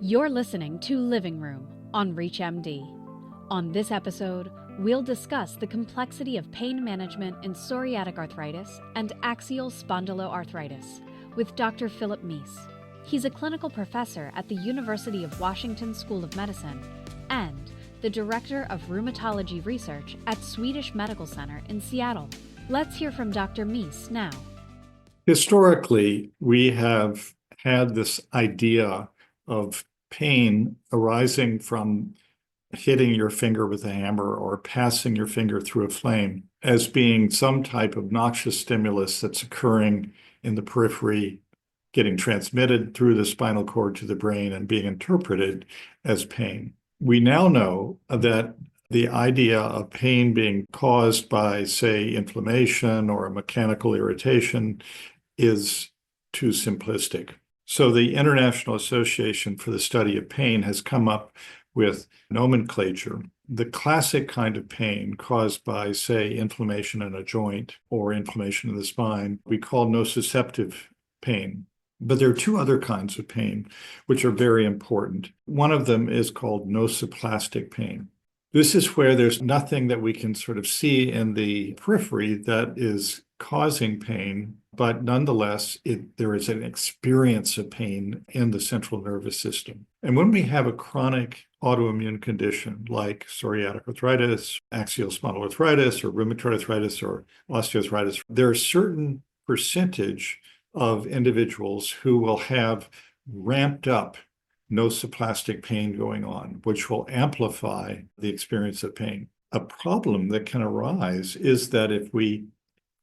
You're listening to Living Room on ReachMD. On this episode, we'll discuss the complexity of pain management in psoriatic arthritis and axial spondyloarthritis with Dr. Philip Mease. He's a clinical professor at the University of Washington School of Medicine and the Director of Rheumatology Research at Swedish Medical Center in Seattle. Let's hear from Dr. Mease now. Historically, we have had this idea of pain arising from hitting your finger with a hammer or passing your finger through a flame as being some type of noxious stimulus that's occurring in the periphery, getting transmitted through the spinal cord to the brain and being interpreted as pain. We now know that the idea of pain being caused by, say, inflammation or a mechanical irritation is too simplistic. So the International Association for the Study of Pain has come up with nomenclature. The classic kind of pain caused by, say, inflammation in a joint or inflammation in the spine, we call nociceptive pain. But there are two other kinds of pain which are very important. One of them is called nociplastic pain. This is where there's nothing that we can sort of see in the periphery that is causing pain, but nonetheless, there is an experience of pain in the central nervous system. And when we have a chronic autoimmune condition like psoriatic arthritis, axial spondyloarthritis, or rheumatoid arthritis, or osteoarthritis, there are a certain percentage of individuals who will have ramped up nociplastic pain going on, which will amplify the experience of pain. A problem that can arise is that if we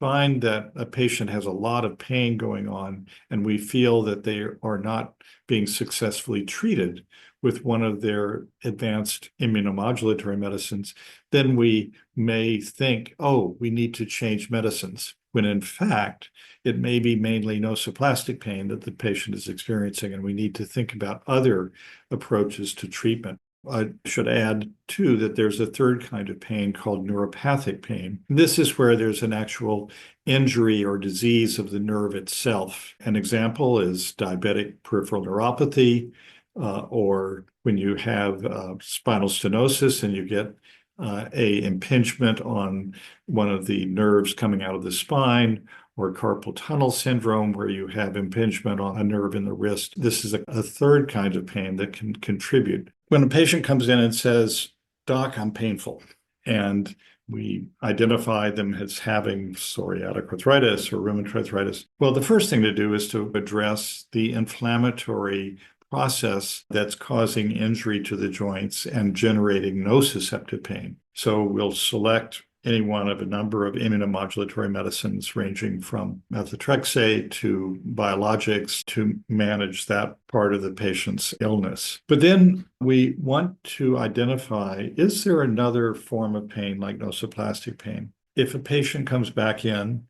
find that a patient has a lot of pain going on and we feel that they are not being successfully treated with one of their advanced immunomodulatory medicines, then we may think, oh, we need to change medicines, when in fact, it may be mainly nociplastic pain that the patient is experiencing, and we need to think about other approaches to treatment. I should add, too, that there's a third kind of pain called neuropathic pain. This is where there's an actual injury or disease of the nerve itself. An example is diabetic peripheral neuropathy, or when you have spinal stenosis and you get a impingement on one of the nerves coming out of the spine, or carpal tunnel syndrome, where you have impingement on a nerve in the wrist. This is a third kind of pain that can contribute. When a patient comes in and says, "Doc, I'm painful," and we identify them as having psoriatic arthritis or rheumatoid arthritis, well, the first thing to do is to address the inflammatory process that's causing injury to the joints and generating nociceptive pain. So we'll select any one of a number of immunomodulatory medicines ranging from methotrexate to biologics to manage that part of the patient's illness. But then we want to identify, is there another form of pain like nociplastic pain? If a patient comes back in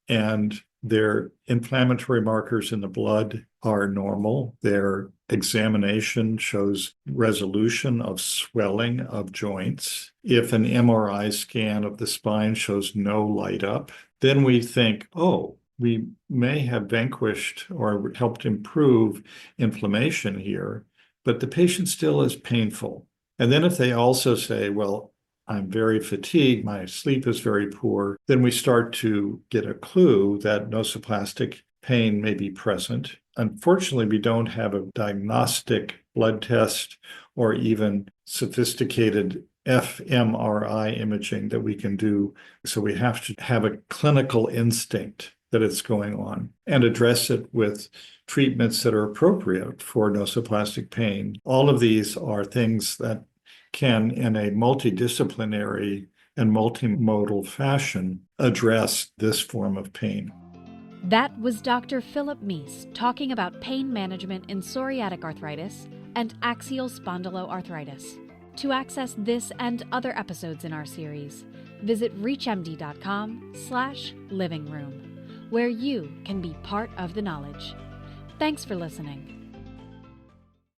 and their inflammatory markers in the blood are normal, their examination shows resolution of swelling of joints. If an MRI scan of the spine shows no light up, then we think, oh, we may have vanquished or helped improve inflammation here, but the patient still is painful. And then if they also say, well, I'm very fatigued, my sleep is very poor, then we start to get a clue that nociplastic pain may be present. Unfortunately, we don't have a diagnostic blood test or even sophisticated fMRI imaging that we can do. So we have to have a clinical instinct that it's going on and address it with treatments that are appropriate for nociplastic pain. All of these are things that can, in a multidisciplinary and multimodal fashion, address this form of pain. That was Dr. Philip Mease talking about pain management in psoriatic arthritis and axial spondyloarthritis. To access this and other episodes in our series, visit reachmd.com/livingroom, where you can be part of the knowledge. Thanks for listening.